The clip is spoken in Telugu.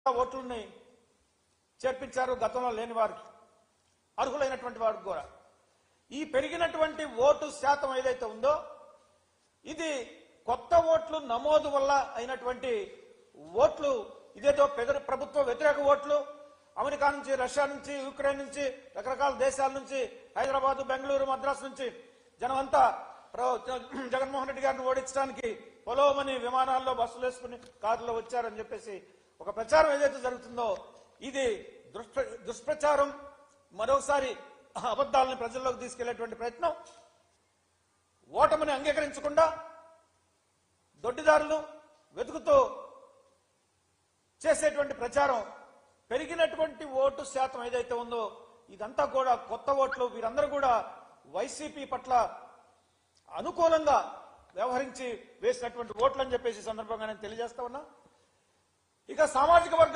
ఓట్లని చేర్పించారు గతంలో లేని వారికి, అర్హులైనటువంటి వారికి కూడా. ఈ పెరిగినటువంటి ఓటు శాతం ఏదైతే ఉందో ఇది కొత్త ఓట్లు నమోదు వల్ల అయినటువంటి ఓట్లు. ఇదేదో ప్రభుత్వ వ్యతిరేక ఓట్లు అమెరికా నుంచి, రష్యా నుంచి, యుక్రెయిన్ నుంచి, రకరకాల దేశాల నుంచి, హైదరాబాద్, బెంగళూరు, మద్రాసు నుంచి జనమంతా జగన్మోహన్ రెడ్డి గారిని ఓడించడానికి పొలోమని విమానాల్లో, బస్సులు వేసుకుని, కారులో వచ్చారని చెప్పేసి ఒక ప్రచారం ఏదైతే జరుగుతుందో ఇది దుష్ప్రచారం. మరోసారి అబద్ధాలను ప్రజల్లోకి తీసుకెళ్లేటువంటి ప్రయత్నం. ఓటమిని అంగీకరించకుండా దొడ్డిదారులు వెతుకుతూ చేసేటువంటి ప్రచారం. పెరిగినటువంటి ఓటు శాతం ఏదైతే ఉందో ఇదంతా కూడా కొత్త ఓట్లు. వీరందరూ కూడా వైసీపీ పట్ల అనుకూలంగా వ్యవహరించి వేసినటువంటి ఓట్లు అని చెప్పేసి సందర్భంగా నేను తెలియజేస్తా ఉన్నా. ఇక సామాజిక వర్గ